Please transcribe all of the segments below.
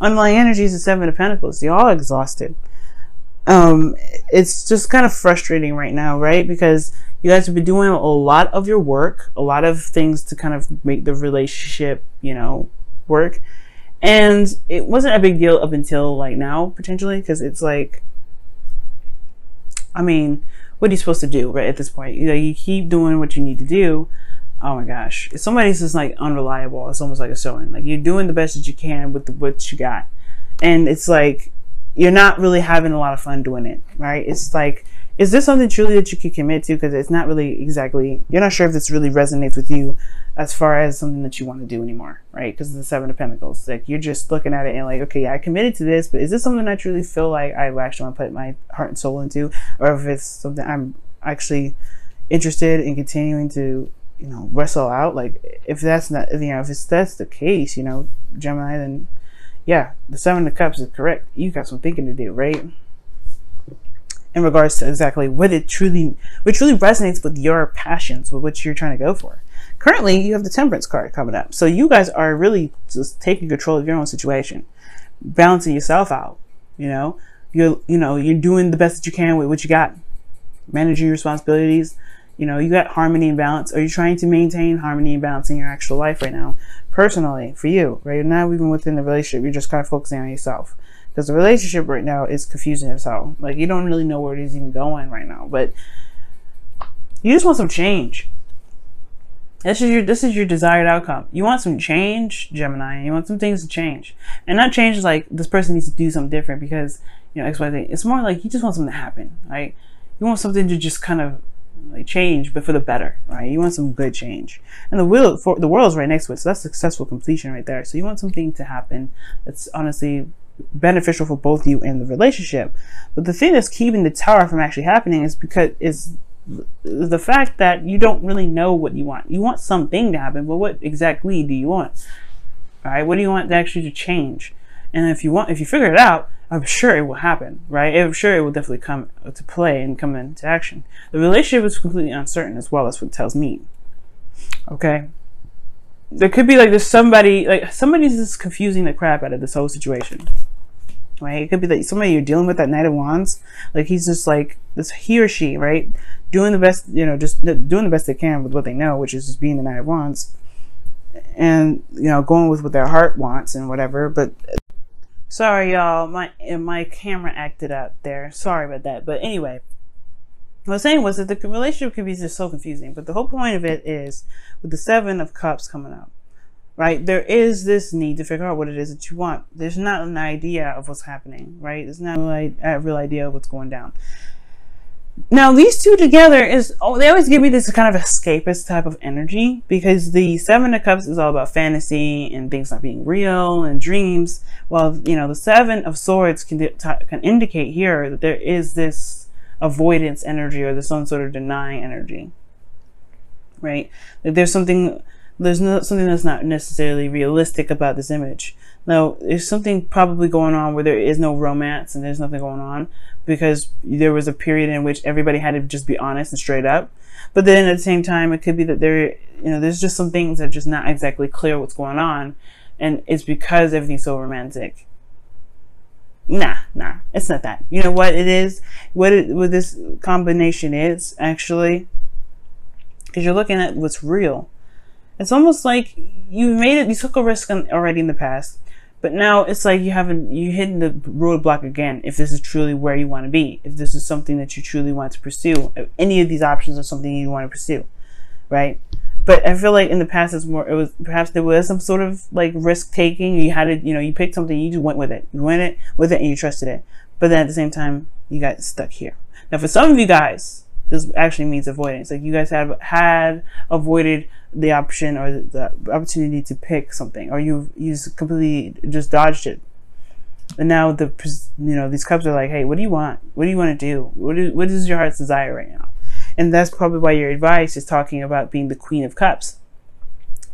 Underlying energy is the Seven of Pentacles. You're all exhausted. It's just kind of frustrating right now, right? Because you guys have been doing a lot of your work, a lot of things to kind of make the relationship, you know, work. And it wasn't a big deal up until like now, potentially, because it's like, I mean, what are you supposed to do, right? At this point, you know, you keep doing what you need to do. Oh my gosh, if somebody's just like unreliable, it's almost like a showing. Like, you're doing the best that you can with what you got, and it's like you're not really having a lot of fun doing it, right? It's like, is this something truly that you could commit to? Because it's not really exactly, you're not sure if this really resonates with you as far as something that you want to do anymore, right? Because of the Seven of Pentacles. Like, you're just looking at it and like, okay, I committed to this, but is this something I truly feel like I actually want to put my heart and soul into? Or if it's something I'm actually interested in continuing to, you know, wrestle out? Like, if that's not, you know, if that's the case, you know, Gemini, then yeah, the Seven of Cups is correct. You got some thinking to do, right? In regards to exactly what truly resonates with your passions, with what you're trying to go for. Currently, you have the Temperance card coming up. So you guys are really just taking control of your own situation, balancing yourself out. You know, you're doing the best that you can with what you got, managing your responsibilities. You know, you got harmony and balance. Are you trying to maintain harmony and balance in your actual life right now? Personally, for you, right now, even within the relationship, you're just kind of focusing on yourself. Because the relationship right now is confusing as hell. Like, you don't really know where it is even going right now. But you just want some change. This is your desired outcome. You want some change, Gemini. You want some things to change. And not change is like, this person needs to do something different because, you know, X, Y, Z. It's more like you just want something to happen, right? You want something to just kind of like change, but for the better, right? You want some good change. And the world's right next to it. So that's successful completion right there. So you want something to happen that's honestly beneficial for both you and the relationship. But the thing that's keeping the Tower from actually happening is the fact that you don't really know what you want. You want something to happen, but what exactly do you want? All right, what do you want to actually to change? And if you figure it out, I'm sure it will happen, right? I'm sure it will definitely come to play and come into action. The relationship is completely uncertain as well. That's what it tells me. Okay. There could be like there's somebody's just confusing the crap out of this whole situation, right? It could be that somebody you're dealing with, that Knight of Wands, like he's just like this, he or she, right, doing the best, you know, just doing the best they can with what they know, which is just being the Knight of Wands, and you know, going with what their heart wants and whatever. But sorry, y'all, my camera acted up there. Sorry about that. But anyway, what I was saying was that the relationship can be just so confusing. But the whole point of it is, with the Seven of Cups coming up, right, there is this need to figure out what it is that you want. There's not an idea of what's happening, right? There's not a real idea of what's going down. Now, these two together they always give me this kind of escapist type of energy, because the Seven of Cups is all about fantasy and things not being real and dreams. While, you know, the Seven of Swords can indicate here that there is this avoidance energy, or there's some sort of denying energy, right? That there's something that's not necessarily realistic about this image. Now, there's something probably going on where there is no romance and there's nothing going on, because there was a period in which everybody had to just be honest and straight up. But then at the same time, it could be that there's just some things that are just not exactly clear what's going on, and it's because everything's so romantic. Nah, it's not that. You know what it is? What this combination is, actually, because you're looking at what's real. It's almost like you took a risk already in the past, but now it's like you're hitting the roadblock again. If this is truly where you want to be, if this is something that you truly want to pursue, if any of these options are something you want to pursue, right? But I feel like in the past perhaps there was some sort of like risk taking. You had to, you picked something, you just went with it. You went with it and you trusted it. But then at the same time, you got stuck here. Now, for some of you guys, this actually means avoidance. Like, you guys had avoided the option or the opportunity to pick something, or you completely just dodged it. And now these cups are like, hey, what do you want? What do you want to do? What is your heart's desire right now? And that's probably why your advice is talking about being the Queen of Cups.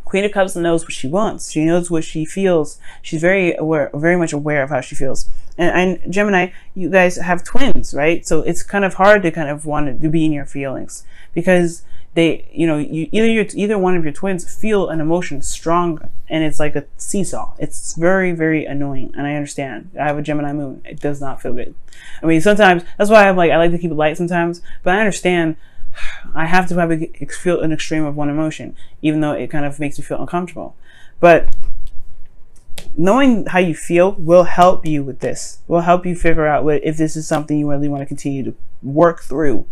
Queen of Cups knows what she wants. She knows what she feels. She's very much aware of how she feels. And Gemini, you guys have twins, right? So it's kind of hard to kind of want to be in your feelings, because they, you know, either one of your twins feel an emotion strong, and it's like a seesaw. It's very, very annoying, and I understand. I have a Gemini moon. It does not feel good. I mean, sometimes that's why I like to keep it light sometimes, but I understand. I have to feel an extreme of one emotion, even though it kind of makes me feel uncomfortable. But knowing how you feel will help you with this. Will help you figure out if this is something you really want to continue to work through.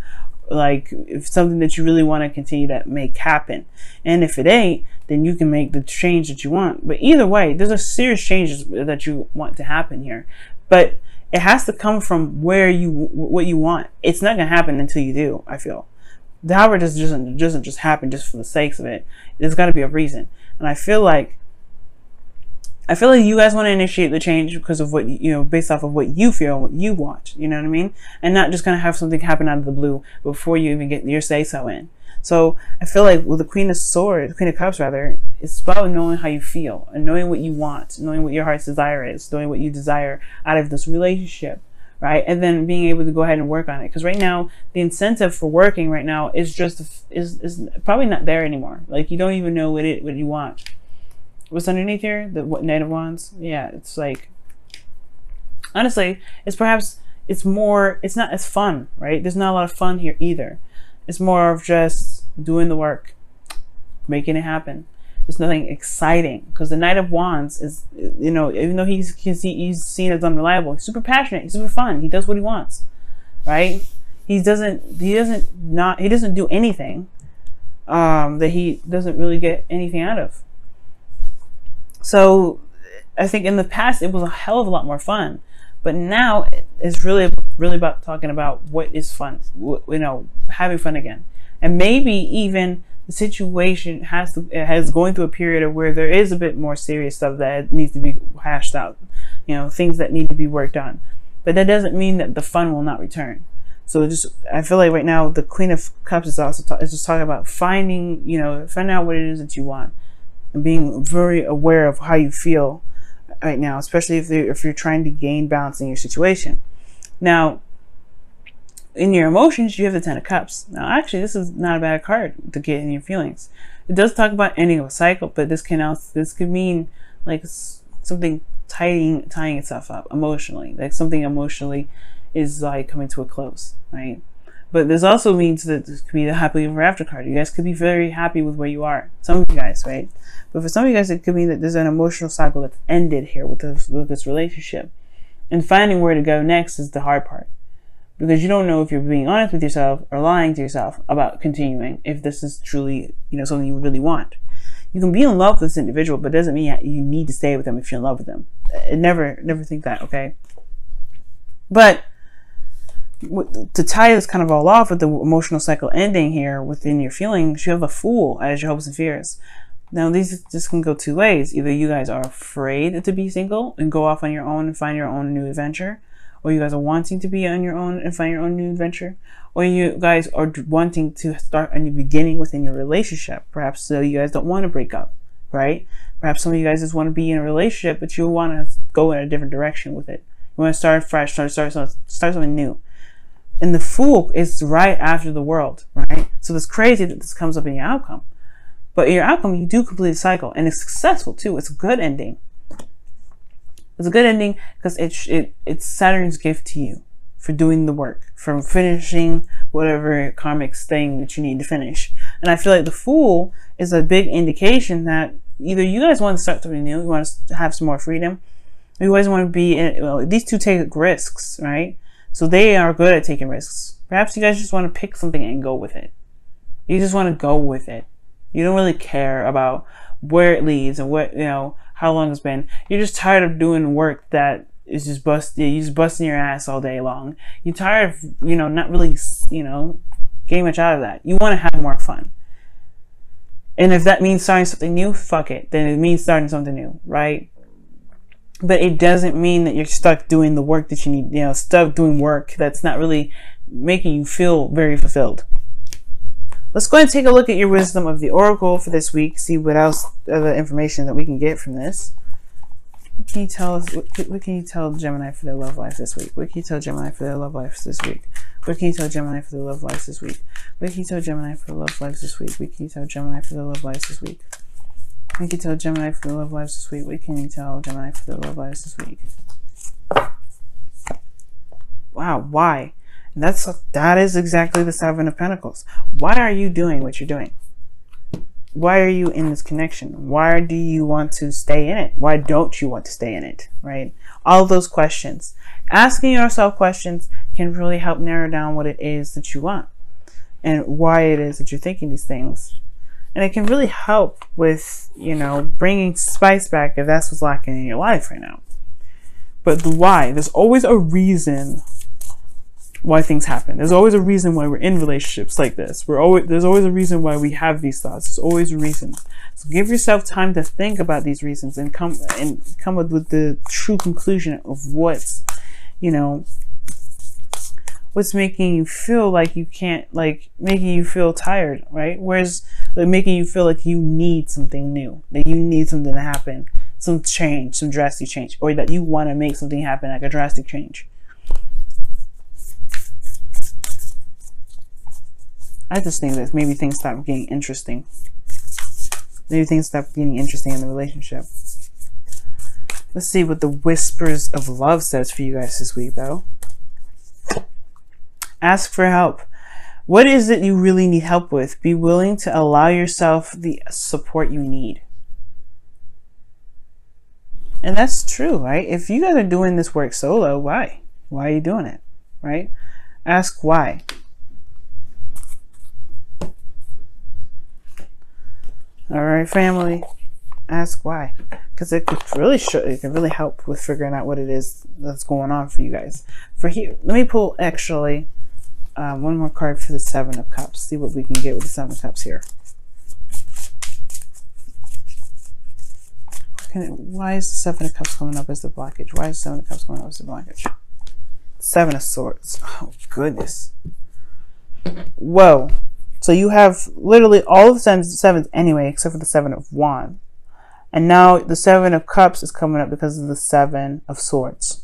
Like, if something that you really want to continue to make happen. And if it ain't, then you can make the change that you want. But either way, there's a serious changes that you want to happen here. But it has to come from what you want. It's not going to happen until you do, I feel. However, it doesn't just happen just for the sakes of it. There's got to be a reason. And I feel like you guys want to initiate the change because of what, you know, based off of what you feel, what you want, you know what I mean? And not just kind of have something happen out of the blue before you even get your say-so in. So I feel like with the Queen of Cups rather, it's about knowing how you feel and knowing what you want, knowing what your heart's desire is, knowing what you desire out of this relationship, right? And then being able to go ahead and work on it. Because right now, the incentive for working right now is probably not there anymore. Like, you don't even know what you want. What's underneath here? The Knight of Wands? Yeah, it's like, honestly, it's not as fun, right? There's not a lot of fun here either. It's more of just doing the work, making it happen. There's nothing exciting, because the Knight of Wands is, you know, even though he's seen as unreliable, he's super passionate, he's super fun, he does what he wants, right? He doesn't do anything that he doesn't really get anything out of. So I think in the past it was a hell of a lot more fun, but now it's really about talking about what is fun, you know, having fun again. And maybe even the situation has going through a period of where there is a bit more serious stuff that needs to be hashed out, you know, things that need to be worked on. But that doesn't mean that the fun will not return. So I feel like right now the Queen of Cups is also is just talking about finding out what it is that you want. And being very aware of how you feel right now, especially if you're trying to gain balance in your situation. Now, in your emotions, you have the Ten of Cups. Now, actually, this is not a bad card to get in your feelings. It does talk about ending of a cycle, but this could mean like something tying itself up emotionally, like something emotionally is like coming to a close, right? But this also means that this could be the happily ever after card. You guys could be very happy with where you are. Some of you guys, right? But for some of you guys, it could mean that there's an emotional cycle that's ended here with this relationship. And finding where to go next is the hard part. Because you don't know if you're being honest with yourself or lying to yourself about continuing, if this is truly, you know, something you really want. You can be in love with this individual, but it doesn't mean you need to stay with them if you're in love with them. Never think that, okay? But to tie this kind of all off with the emotional cycle ending here within your feelings, you have a Fool as your hopes and fears. Now, this can go two ways. Either you guys are afraid to be single and go off on your own and find your own new adventure, or you guys are wanting to be on your own and find your own new adventure, or you guys are wanting to start a new beginning within your relationship. Perhaps so you guys don't want to break up, right? Perhaps some of you guys just want to be in a relationship, but you want to go in a different direction with it. You want to start fresh, start something new. And the Fool is right after the World, right? So it's crazy that this comes up in your outcome. But in your outcome, you do complete the cycle, and it's successful too. It's a good ending. It's a good ending because it's Saturn's gift to you for doing the work, for finishing whatever karmic thing that you need to finish. And I feel like the Fool is a big indication that either you guys want to start something new, you want to have some more freedom, or you guys want to be in, well, these two take risks, right? So they are good at taking risks. Perhaps you guys just want to pick something and go with it. You just want to go with it. You don't really care about where it leads and what, you know, how long it's been. You're just tired of doing work that is just busting your ass all day long. You're tired of, you know, not really, you know, getting much out of that. You want to have more fun. And if that means starting something new, fuck it. Then it means starting something new, right? But it doesn't mean that you're stuck doing the work that you need, you know, stuck doing work that's not really making you feel very fulfilled. Let's go ahead and take a look at your wisdom of the Oracle for this week. See what else, other information that we can get from this. What can you tell us? What can you tell Gemini for their love life this week? What can you tell Gemini for their love life this week? What can you tell Gemini for the love lives this week? What can you tell Gemini for the love lives this week? What can you tell Gemini for the love lives this week? What can you tell Gemini for the love lives this week? What can you tell Gemini for the love lives this week? Wow, why? And that is exactly the Seven of Pentacles. Why are you doing what you're doing? Why are you in this connection? Why do you want to stay in it? Why don't you want to stay in it, right? All those questions. Asking yourself questions can really help narrow down what it is that you want and why it is that you're thinking these things. And it can really help with, you know, bringing spice back if that's what's lacking in your life right now. But the why, there's always a reason why things happen. There's always a reason why we're in relationships like this. There's always a reason why we have these thoughts. There's always a reason. So give yourself time to think about these reasons and come up with the true conclusion of what's, you know, what's making you feel like you can't, like making you feel tired, right? Whereas like making you feel like you need something new, that you need something to happen, some change, some drastic change, or that you want to make something happen, like a drastic change. I just think that maybe things stop getting interesting. Maybe things stop getting interesting in the relationship. Let's see what the Whispers of Love says for you guys this week, though. Ask for help. What is it you really need help with? Be willing to allow yourself the support you need. And that's true, right? If you guys are doing this work solo, why? Why are you doing it, right? Ask why. All right, family, ask why, because it could really help with figuring out what it is that's going on for you guys. For here, let me pull actually one more card for the Seven of Cups. See what we can get with the Seven of Cups here. Why is the Seven of Cups coming up as the blockage? Why is the Seven of Cups coming up as the blockage? Seven of Swords. Oh goodness. Whoa. So you have literally all of the sevens anyway, except for the Seven of Wands. And now the Seven of Cups is coming up because of the Seven of Swords.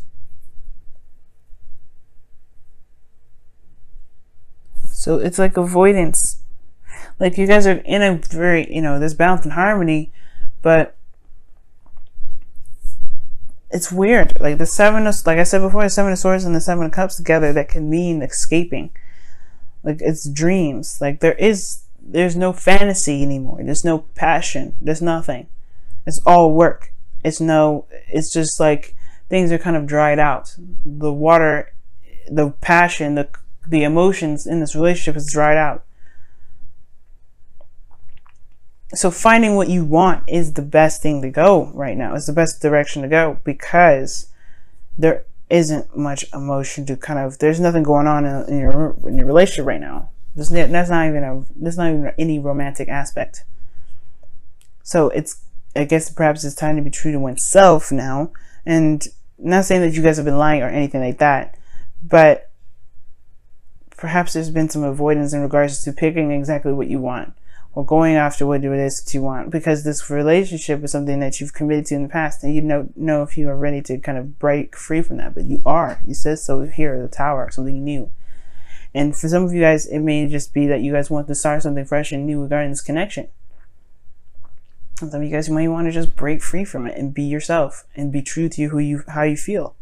So it's like avoidance. Like you guys are in a very, you know, there's balance and harmony, but it's weird. Like the Seven of, like I said before, the Seven of Swords and the Seven of Cups together, that can mean escaping. Like it's dreams. Like there's no fantasy anymore. There's no passion. There's nothing. It's all work. It's just like things are kind of dried out. The water, the passion, the emotions in this relationship is dried out. So finding what you want is the best thing to go right now. It's the best direction to go, because there isn't much emotion to kind of, there's nothing going on in your relationship right now. There's not even any romantic aspect. So I guess perhaps it's time to be true to oneself now. And I'm not saying that you guys have been lying or anything like that, but perhaps there's been some avoidance in regards to picking exactly what you want, or going after what it is that you want, because this relationship is something that you've committed to in the past, and you know if you are ready to kind of break free from that. But you are. You said so here, the Tower, something new. And for some of you guys, it may just be that you guys want to start something fresh and new regarding this connection. And some of you guys might want to just break free from it and be yourself and be true to how you feel.